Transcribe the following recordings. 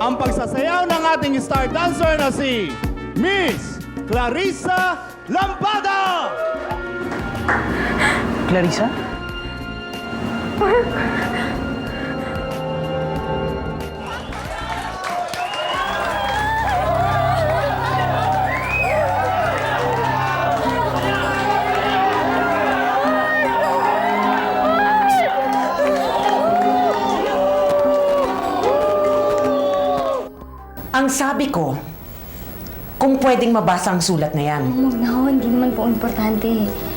ang pagsasayaw ng ating star dancer na si Miss Clarissa Lampada! Clarissa? Ang sabi ko, kung pwedeng mabasa ang sulat na yan. Huwag na ho, hindi naman po importante.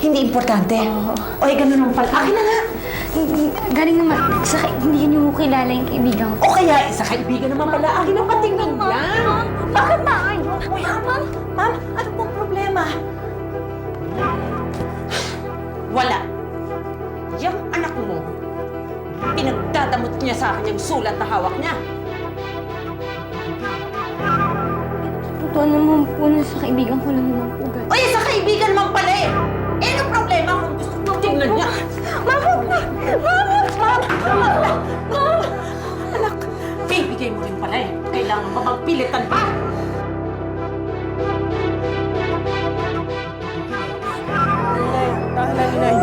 Hindi importante. Oo. Oy, ganun naman pala. Akin na nga. Galing naman, hindi niyo ho kilala yung kaibigan ko. O kaya, sa kaibigan naman pala. Akin ang patingin yan. Bakit na kayo? Uy, ma'am, ano pong problema? Wala. Yung anak mo, pinagdadamot niya sa akin yung sulat na hawak niya. Totoo naman po na sa kaibigan ko lang naman po galing. Oy, sa kaibigan naman pala eh. Eh, anong problema kung gusto mo tingnan niya? Mama! Anak, bibigay mo rin pala eh. Kailangan ba magpilitan pa? Tahanan, inay.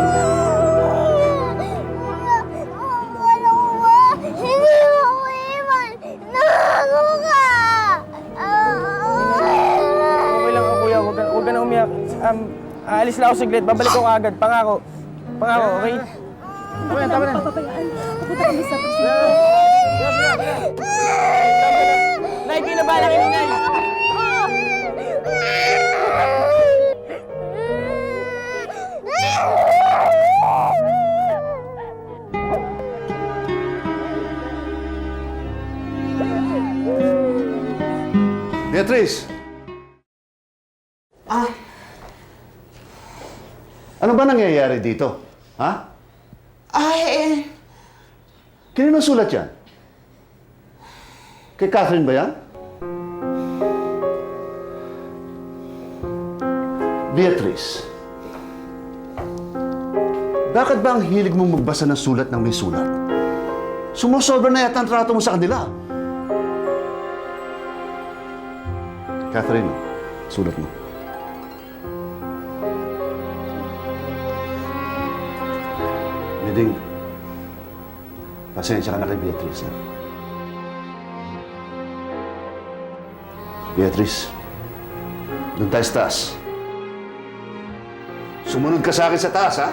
Okay lang ako, kuya. Huwag ka na umiyak. Aalis lang ako saglit. Babalik ko agad. Pangako. Pangako, okay? Tama na, tama na. Pupunta kami sa Nay, pinabala kayo, Nay. Beatrice! Ano ba nangyayari dito? Ha? Kanino sulat yan? Kay Catherine ba yan? Beatrice, bakit ba ang hilig mong magbasa ng sulat ng may sulat? Sumusobra na yata ang trato mo sa kanila. Catherine, sulat mo. Miding, pasensya ka na kay Beatrice. Ha? Beatrice, doon tayo sa taas. Sumunod ka sa akin sa taas, ha?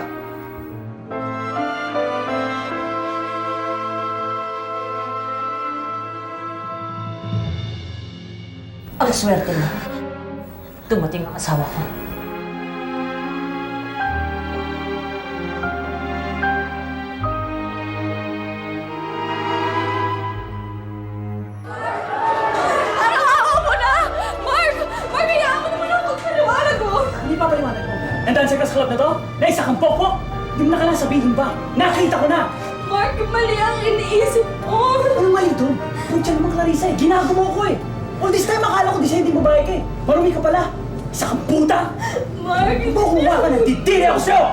Ang swerte mo. Dumating ang asawa ko. Hindi pa paliwanag mo. Nandaan ka sa club na to? Na isa kang popo? Di mo na kailangan sabihin ba? Nakita ko na! Mark, mali ang iniisip ko. Ano mali doon? Puntya naman Clarissa eh. Ginago mo ko eh. All this time akala ko di siya hindi babae ka eh. Marumi ka pala. Isa kang puta! Mark, Kukuha ka na. Titiri ako sa'yo!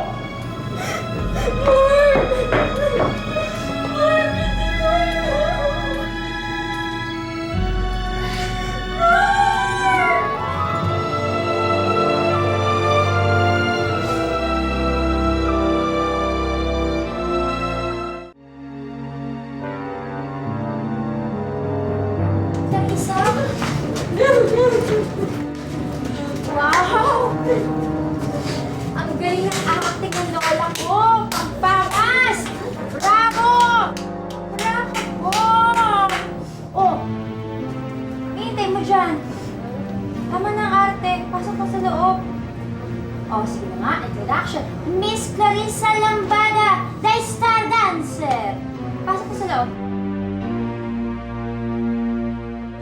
Clarissa? Wow! Ang galing ng acting ng lola ko! Pagpangas! Bravo! Bravo! Oh! Hintay mo dyan. Tama na ang arte. Pasok pa sa loob. Oh, sige na nga. Introduction. Miss Clarissa Lambada, the star dancer. Pasok pa sa loob.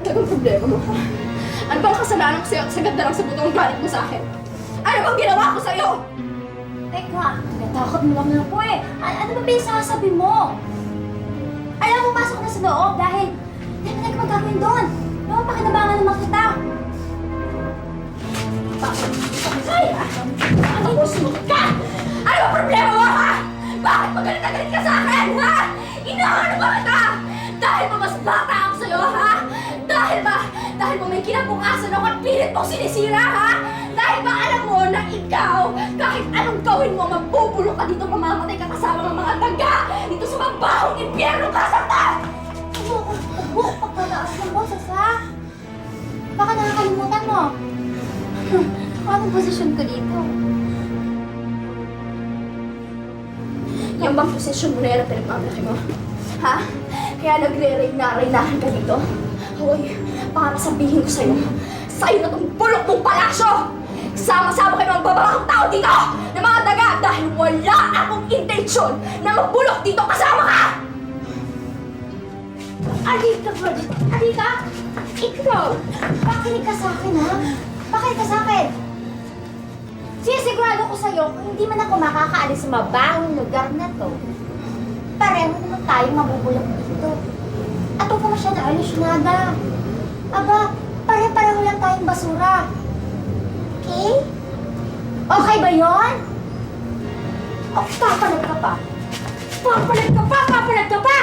Anong problema mo? Ano bang kasalanan ko sa'yo at sagad na lang sa butong galit mo sa akin? Ano bang ginawa ko sa'yo? Teka, natakot mo lang po eh. Ano ba pinasasabi mo? Alam mo, pasok na sa loob dahil hindi na nagpagagawin doon. Napapakinabangan naman kita. Ay! Ano mo sumunod ka? Ano ba problema mo, ha? Bakit magalit na galit ka sa akin, ha? Inaano ba kita? Dahil ba mas bata ako sa'yo, ha? kinabukasan ako at pilit mong sinisira, ha? Dahil ba alam mo na ikaw, kahit anong gawin mo, mabubulok ka dito, mamamatay ka kasama ng mga daga dito sa mabahong impyerno ka sa Huwag pagpataas ng boses, ha? Baka nakakalimutan mo. Anong posisyon ko dito? Yung bang posisyon mo na yan ang pinagmamalaki mo? Ha? Kaya nagre-reyna-reynahan ka dito? Hoy, para sabihin ko sa'yo na tong bulok mong palasyo! Sama-sama kayo ng babakang tao dito! Na mga daga dahil wala akong intensyon na mabulok dito kasama ka! Alika, Virgin! Alika! Ikaw! Pakinig ka sa akin, ha? Pakinig ka sa akin! Sinisigurado ko sa'yo, kung hindi man ako makakaalis sa mabahong lugar na to, pareho naman tayong mabubulok dito. At huwag ka masyadong alusyonada. Aba, pare-pareho lang tayong basura. Okay? Okay ba yon? O, papalag ka pa! Papalag ka pa! Papalag ka pa!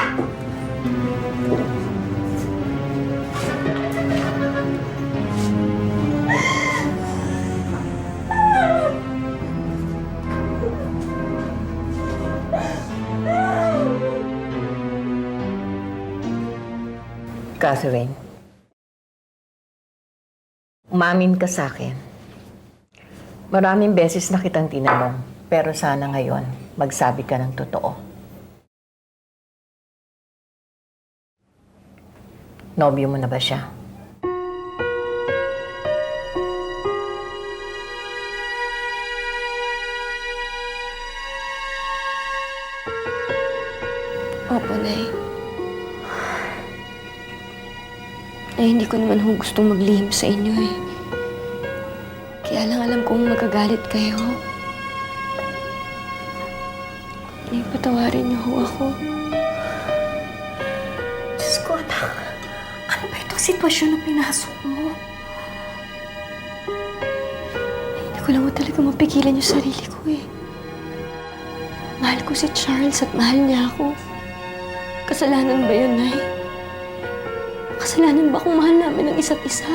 Catherine, umamin ka sa akin. Maraming beses na kitang tinanong, pero sana ngayon magsabi ka ng totoo. Nobyo mo na ba siya? Opo, Nay. Ay, hindi ko naman gustong maglihim sa inyo eh. Kaya lang alam kong magagalit kayo. Nay, patawarin niyo ho ako. Diyos ko, anak. Ano ba itong sitwasyon na pinasok mo? Hindi ko lang ho talaga mapigilan yung sarili ko eh. Mahal ko si Charles at mahal niya ako. Kasalanan ba yun, Nay? Kasalanan ba kung mahal namin ang isa't isa?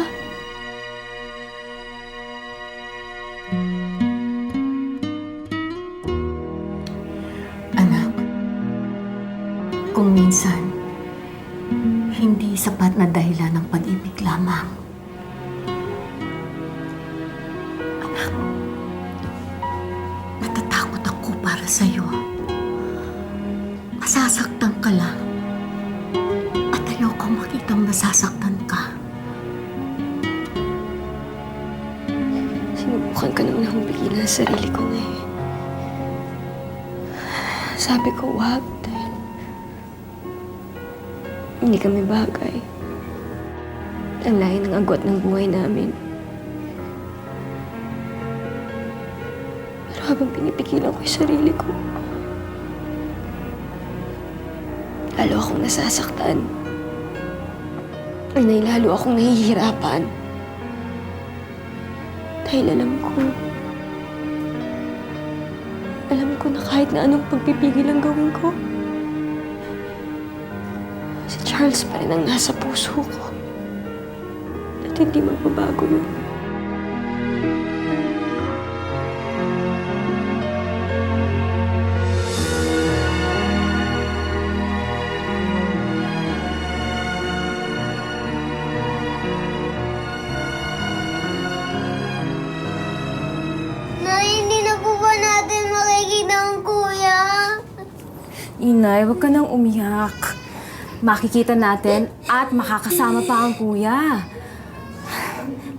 Anak, kung minsan, hindi sapat na dahilan ng pag-ibig lamang. Anak, natatakot ako para sa'yo. Masasaktan ka lang. At ayoko makitang nasasaktan ka. Sinubukan ko naman akong pigilan sa sarili ko, Nay. Sabi ko, wag, dahil hindi kami bagay. Ang layo ng agwat ng buhay namin. Pero habang pinipigilan ko yung sarili ko, lalo akong nasasaktan. Ay, lalo akong nahihirapan. Dahil alam ko na kahit na anong pagpipigil ang gawin ko, si Charles pa rin ang nasa puso ko. At hindi magbabago yun. Inay, huwag ka nang umiyak. Makikita natin at makakasama pa ang kuya.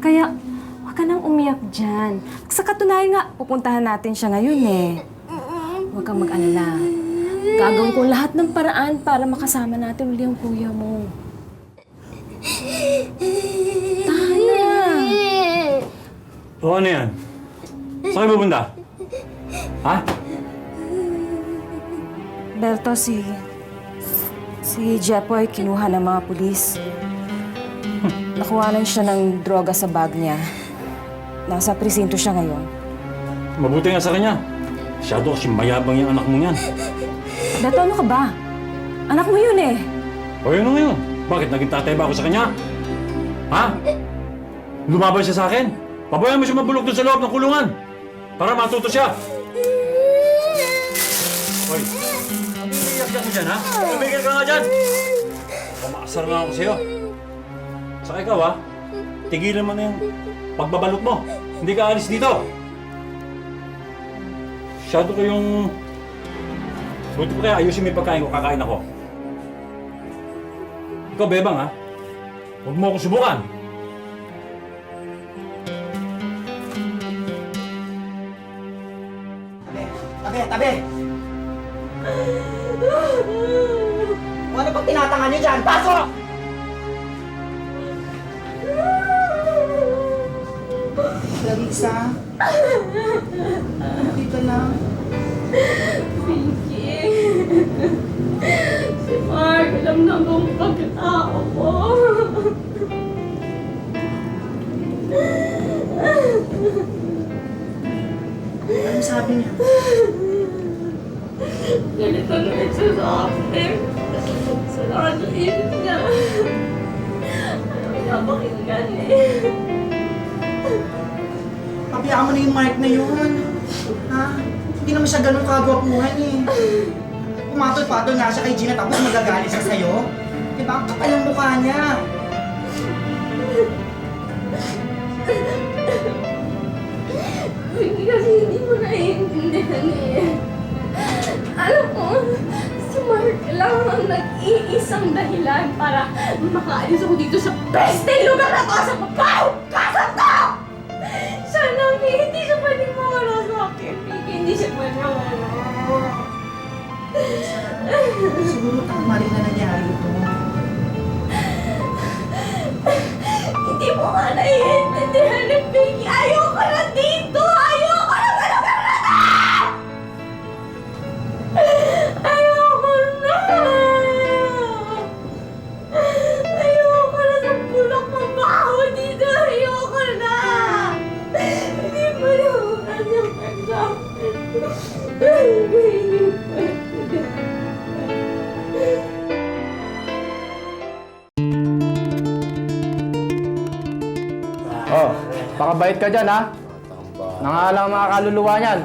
Kaya, huwag ka nang umiyak dyan. Sa katunayan nga, pupuntahan natin siya ngayon eh. Huwag kang mag-alala. Gagawin ko lahat ng paraan para makasama natin uli ang kuya mo. Tana! O ano yan? Saan kayo pupunta? Ha? Berto, si Jepoy kinuha ng mga pulis. Nakuhanan siya ng droga sa bag niya. Nasa presinto siya ngayon. Mabuti nga sa kanya. Masyado kasi mayabang yung anak mo yan. Berto, ano ka ba? Anak mo yun eh. O yun na ngayon. Bakit naging tatay ba ako sa kanya? Ha? Lumaban siya sa akin. Pabayaan mo siya mabulok doon sa loob ng kulungan. Para matuto siya. Hoy, umiiyak-iyak mo dyan, ha? Tumigil ka nga dyan! Pumakasar na ako sa'yo. Saka ikaw, ha? Tigilan mo na yung pagbabalot mo. Hindi ka alis dito. Masyado ko yung... Buti pa kaya ayusin mo yung pagkain ko, kakain ako. Ikaw, Bebang, ha? Huwag mo akong subukan. Tabi! Ano pag tinatangan niyo dyan? Pasok! Clarissa? Dito lang. Pinky. Si Mark, alam na bang pagkatao ko. Ano sabi niya? Ganito na siya sa akin. Sa lahat ng isip niya. Ayaw niya pakinggan eh. Papayaan mo na yung Mark na yun. Ha? Hindi naman siya ganun kagwapuhan eh. Pumatol-patol nga siya kay Gina tapos magagalit siya sa'yo. Diba? Ang kapal ang mukha niya. Kasi hindi mo naiintindihan eh. Alam mo, si Mark lang ang nag-iisang dahilan para makaalis ako dito sa peste lugar na to sa kasap ko! Sana hindi siya pwedeng mawala sa akin. Hindi siya pwedeng mawala. Siguro tama rin na nangyari ito. Hindi mo nga naiintindihan ni Pinky. Ayoko na dito! Ayoko na sa lugar na to! Ayoko na! Ayoko na sa bulok mabaho dito! Ayoko na! Hindi mo naman yung pagsakin. Hindi pwede. Oh, pakabait ka dyan, ha? Nangalang mga kaluluwa niyan.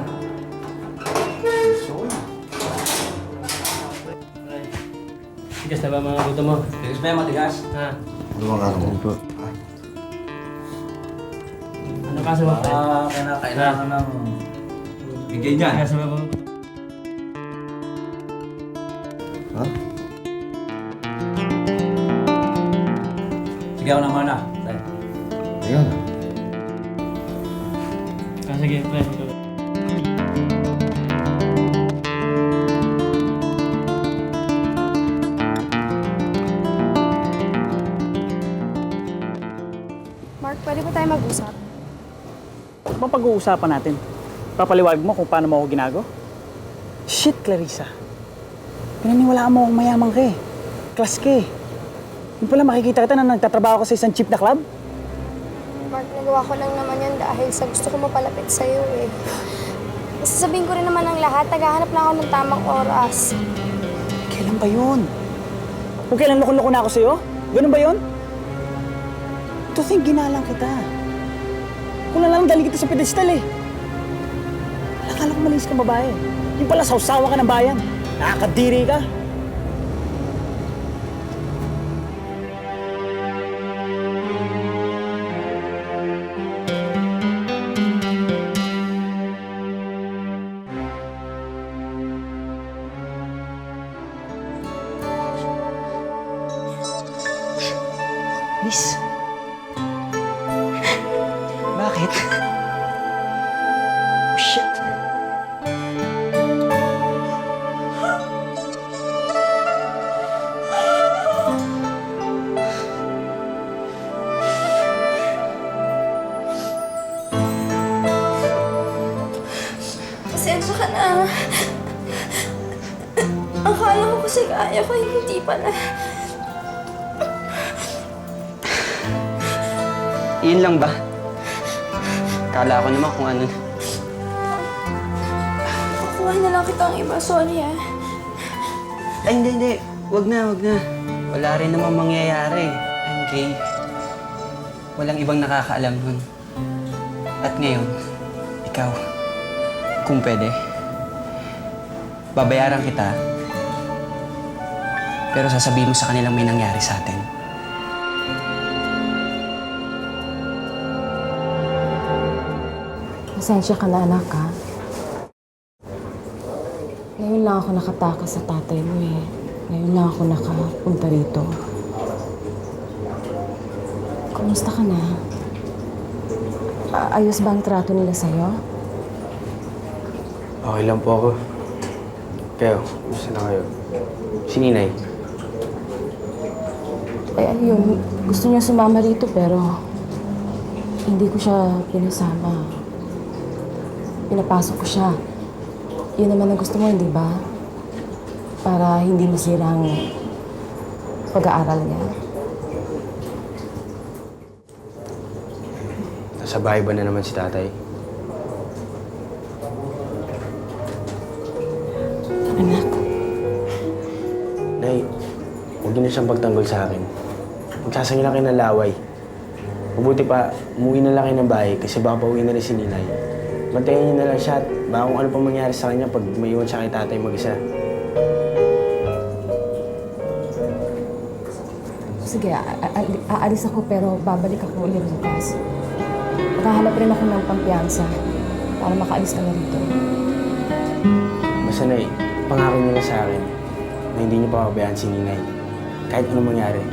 Tigas na ba mga buto mo? Tigas ba yung matigas? Ha? Lumang mo. Ano kaso ba? Kailangan ng bigay niyan. Tigas na ba po? Ha? Sige ako na muna. Ayun. Sige, pre. Mark, pwede ba tayo mag-usap? Ano bang pag-uusapan natin? Papaliwag mo kung paano mo ako ginago? Shit, Clarissa. Pinaniwalaan mo akong mayaman ka eh. Class ka eh. Yung pala makikita kita na nagtatrabaho ka sa isang cheap na club? Mark, nagawa ko lang naman yan dahil sa gusto ko mapalapit sa'yo eh. Sasabihin ko rin naman ang lahat, naghahanap na ako ng tamang oras. Kailan ba yun? Kung kailan loko-loko na ako sa'yo? Ganun ba yun? To think, ginalang kita. Kung lang dali kita sa pedestal eh. Akala ko malinis kang babae. Yung pala, sausawa ka ng bayan. Nakakadiri ka. Miss? Bakit? Oh, shit. Pasensya ka na. Akala ko kasi kaya ko, hindi pala. Yun lang ba? Kala ko naman kung ano. Kukuha na lang kitang iba. Sorry ah. Ay, hindi. Wag na. Wala rin namang mangyayari. I'm gay. Walang ibang nakakaalam nun. At ngayon, ikaw, kung pwede, babayaran kita, pero sasabihin mo sa kanilang may nangyari sa atin. Pasensya ka na, anak, ha? Ngayon lang ako nakatakas sa tatay mo, eh. Ngayon lang ako nakapunta rito. Kumusta ka na? Ayos ba ang trato nila sa'yo? Okay lang po ako. Kayo, gusto na kayo. Si Ninay. Eh, ayun. Gusto niya sumama rito, pero hindi ko siya pinasama. Pinapasok ko siya. Yun naman ang gusto mo, hindi ba? Para hindi masira ang pag-aaral niya. Nasa bahay ba na naman si tatay? Anak. Nay, huwag niyo na siyang pagtanggol sa akin. Magsasangin na kayo ng laway. Mabuti pa, umuwi na lang kayo ng bahay kasi baka pauwi na rin si Ninay. Bantayan niyo na lang siya at baka kung ano pa mangyari sa kanya pag maiwan siya kay tatay mag-isa. Sige, aalis ako pero babalik ako ulit bukas. Makahanap rin ako ng pampiyansa para makaalis ka na rito. Basta Nay, pangako niyo na sa akin na hindi niyo papabayaan si Ninay. Kahit anong mangyari.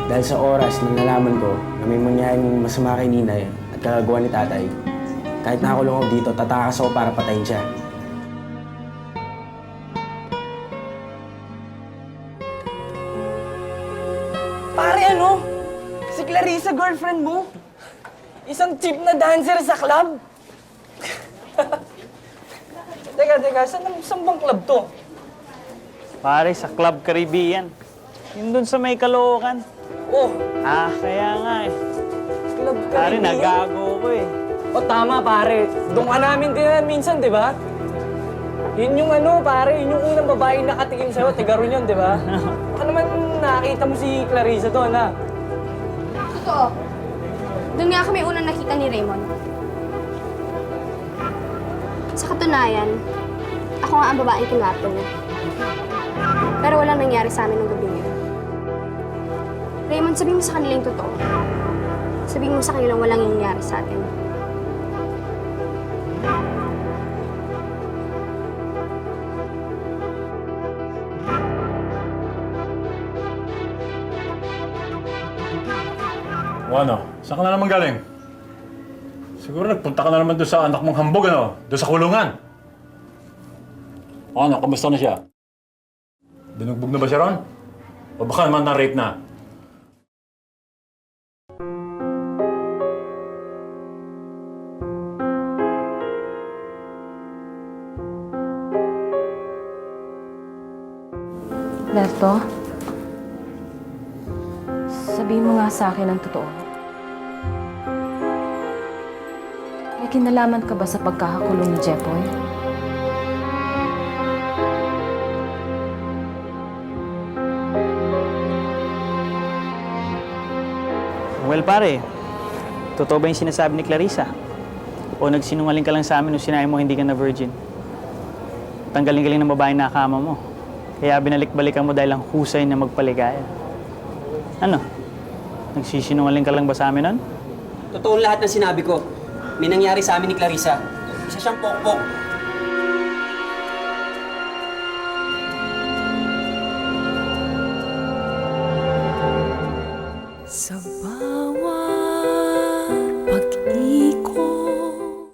Dahil sa oras na nalaman ko na may mangyaring masama kay Ninay at kagagawa ni tatay, kahit nakakulong ako dito, tatakas ako para patayin siya. Pare, ano? Si Clarissa, girlfriend mo? Isang cheap na dancer sa club? Teka, saan bang club to? Pare, sa Club Caribbean. Yun dun sa may Caloocan. Oh, Kaya nga eh. Club Pare, Caribbean? nagago ko eh. O tama, pare. Doon ka namin din minsan, di ba? Yun yung pare, yun yung unang babaeng nakatingin sa'yo. Tigaron yun, di ba? Baka naman nakita mo si Clarissa doon, ha? Totoo. Doon nga kami unang nakita ni Raymond. Sa katunayan, ako nga ang babaeng kinarto niya. Pero walang nangyari sa amin nung gabi niya. Raymond, sabihin mo sa kanila yung totoo. Sabihin mo sa kanila walang nangyari sa atin. O ano? Saan ka na naman galing? Siguro nagpunta ka na naman doon sa anak mong hambog, ano? Doon sa kulungan. O ano? Kamusta na siya? Dinugbog na ba siya ron? O baka naman na-rape na? Berto, sabihin mo nga sa akin ang totoo. May kinalaman ka ba sa pagkakakulong ni Jepoy? Well, pare, totoo ba yung sinasabi ni Clarissa? O nagsinungaling ka lang sa amin nung sinabi mo hindi ka na virgin? Tanggaling-galing ng babae na nakama mo. Kaya binalik-balikan mo dahil ang husay na magpaligaya. Ano? Nagsisinungaling ka lang ba sa amin nun? Totoo lahat ng sinabi ko. May nangyari sa amin ni Clarissa. Isa siyang pokpok. Sa